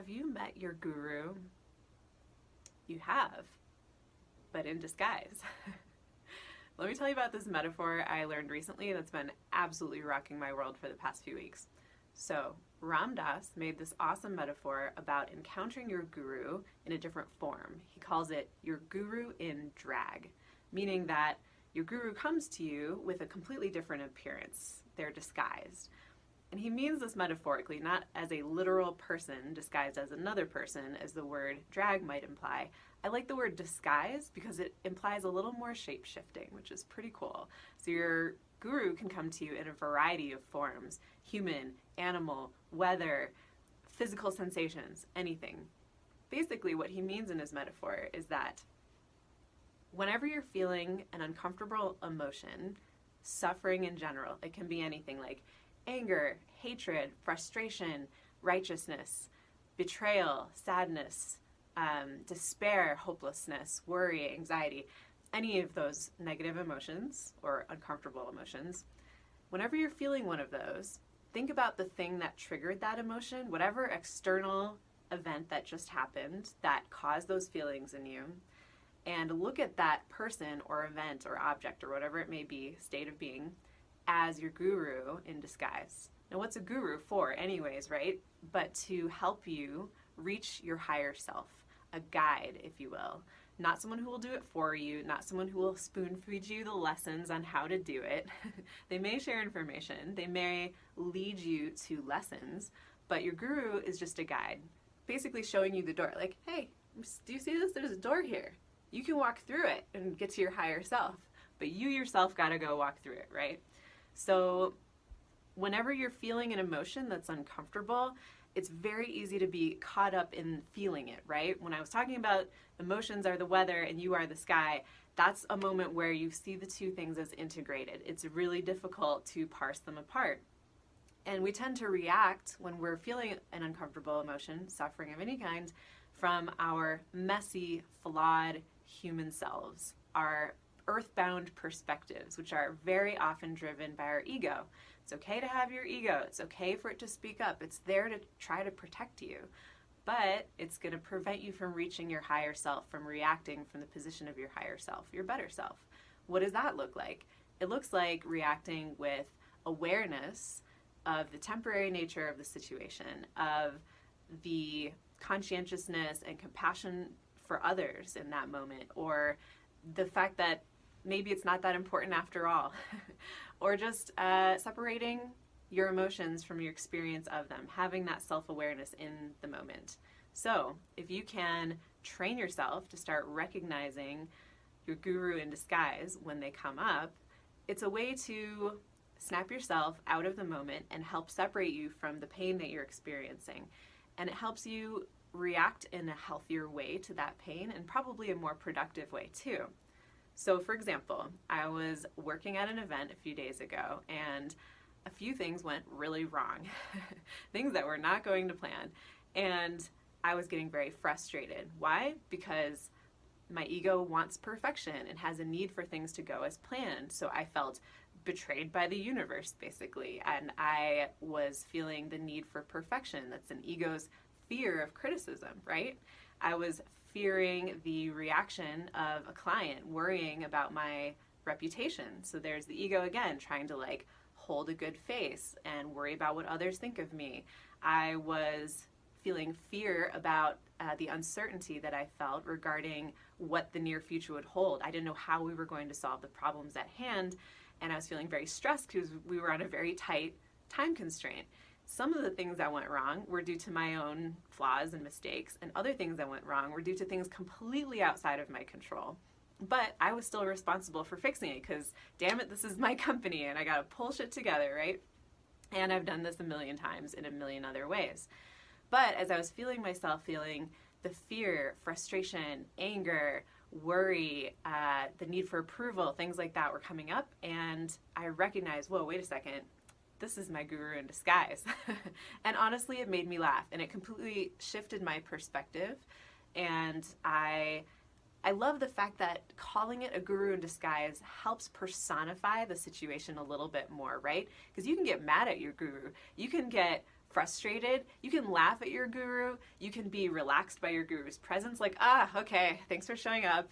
Have you met your guru? You have, but in disguise. Let me tell you about this metaphor I learned recently that's been absolutely rocking my world for the past few weeks. So, Ram Dass made this awesome metaphor about encountering your guru in a different form. He calls it your guru in drag, meaning that your guru comes to you with a completely different appearance. They're disguised. And he means this metaphorically, not as a literal person disguised as another person, as the word drag might imply. I like the word disguise because it implies a little more shape-shifting, which is pretty cool. So your guru can come to you in a variety of forms: human, animal, weather, physical sensations, anything. Basically, what he means in his metaphor is that whenever you're feeling an uncomfortable emotion, suffering in general, it can be anything like anger, hatred, frustration, righteousness, betrayal, sadness, despair, hopelessness, worry, anxiety, any of those negative emotions or uncomfortable emotions. Whenever you're feeling one of those, think about the thing that triggered that emotion, whatever external event that just happened that caused those feelings in you, and look at that person or event or object or whatever it may be, state of being, as your guru in disguise. Now, what's a guru for anyways, right? But to help you reach your higher self, a guide, if you will. Not someone who will do it for you, not someone who will spoon feed you the lessons on how to do it. They may share information, they may lead you to lessons, but your guru is just a guide, basically showing you the door. Like, hey, do you see this? There's a door here. You can walk through it and get to your higher self, but you yourself gotta go walk through it, right? So whenever you're feeling an emotion that's uncomfortable, it's very easy to be caught up in feeling it, right? When I was talking about emotions are the weather and you are the sky, that's a moment where you see the two things as integrated. It's really difficult to parse them apart. And we tend to react when we're feeling an uncomfortable emotion, suffering of any kind, from our messy, flawed human selves, our earthbound perspectives, which are very often driven by our ego. It's okay to have your ego. It's okay for it to speak up. It's there to try to protect you. But it's going to prevent you from reaching your higher self, from reacting from the position of your higher self, your better self. What does that look like? It looks like reacting with awareness of the temporary nature of the situation, of the conscientiousness and compassion for others in that moment, or the fact that maybe it's not that important after all, or just separating your emotions from your experience of them, having that self-awareness in the moment. So if you can train yourself to start recognizing your guru in disguise when they come up, it's a way to snap yourself out of the moment and help separate you from the pain that you're experiencing. And it helps you react in a healthier way to that pain, and probably a more productive way too. So for example, I was working at an event a few days ago and a few things went really wrong, things that were not going to plan. And I was getting very frustrated. Why? Because my ego wants perfection and has a need for things to go as planned. So I felt betrayed by the universe, basically. And I was feeling the need for perfection. That's an ego's fear of criticism, right? I was fearing the reaction of a client, worrying about my reputation. So there's the ego again, trying to like hold a good face and worry about what others think of me. I was feeling fear about the uncertainty that I felt regarding what the near future would hold. I didn't know how we were going to solve the problems at hand, and I was feeling very stressed because we were on a very tight time constraint. Some of the things that went wrong were due to my own flaws and mistakes, and other things that went wrong were due to things completely outside of my control. But I was still responsible for fixing it because, damn it, this is my company and I gotta pull shit together, right? And I've done this a million times in a million other ways. But as I was feeling myself feeling the fear, frustration, anger, worry, the need for approval, things like that were coming up, and I recognized, whoa, wait a second, this is my guru in disguise. And honestly, it made me laugh, and it completely shifted my perspective. And I love the fact that calling it a guru in disguise helps personify the situation a little bit more, right? Because you can get mad at your guru. You can get frustrated, you can laugh at your guru. You can be relaxed by your guru's presence, like, okay, thanks for showing up.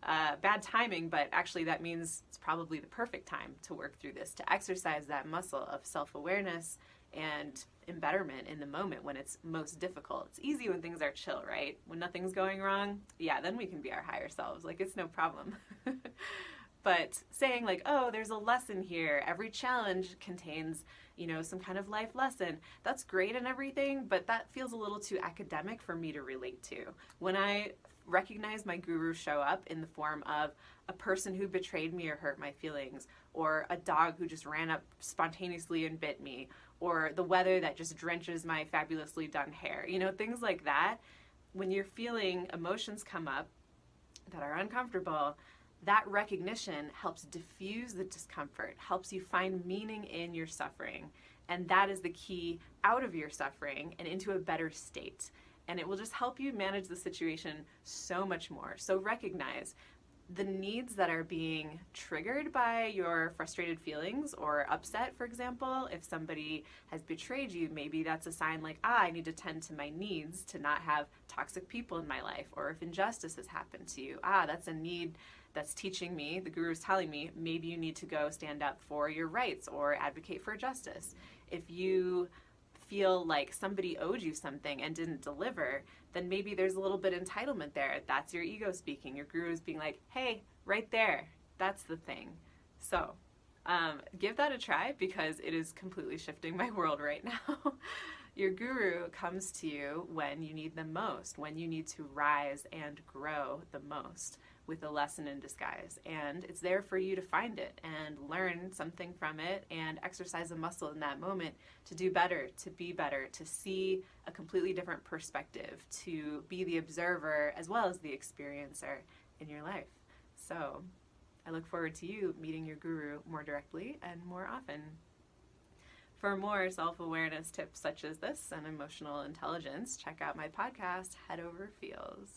Bad timing, but actually that means it's probably the perfect time to work through this, to exercise that muscle of self-awareness and embetterment in the moment when it's most difficult. It's easy when things are chill, right? When nothing's going wrong, yeah, then we can be our higher selves. Like, it's no problem. But saying like, oh, there's a lesson here. Every challenge contains, some kind of life lesson. That's great and everything, but that feels a little too academic for me to relate to. When I recognize my guru show up in the form of a person who betrayed me or hurt my feelings, or a dog who just ran up spontaneously and bit me, or the weather that just drenches my fabulously done hair, things like that. When you're feeling emotions come up that are uncomfortable, that recognition helps diffuse the discomfort, helps you find meaning in your suffering. And that is the key out of your suffering and into a better state. And it will just help you manage the situation so much more. So recognize the needs that are being triggered by your frustrated feelings or upset, for example. If somebody has betrayed you, maybe that's a sign like, I need to tend to my needs to not have toxic people in my life. Or if injustice has happened to you, that's a need that's teaching me, the guru is telling me, maybe you need to go stand up for your rights or advocate for justice. If you feel like somebody owed you something and didn't deliver, then maybe there's a little bit of entitlement there. That's your ego speaking. Your guru is being like, hey, right there, that's the thing. So give that a try, because it is completely shifting my world right now. Your guru comes to you when you need them most, when you need to rise and grow the most with a lesson in disguise. And it's there for you to find it and learn something from it and exercise a muscle in that moment to do better, to be better, to see a completely different perspective, to be the observer as well as the experiencer in your life. So I look forward to you meeting your guru more directly and more often. For more self-awareness tips such as this and emotional intelligence, check out my podcast, Head Over Feels.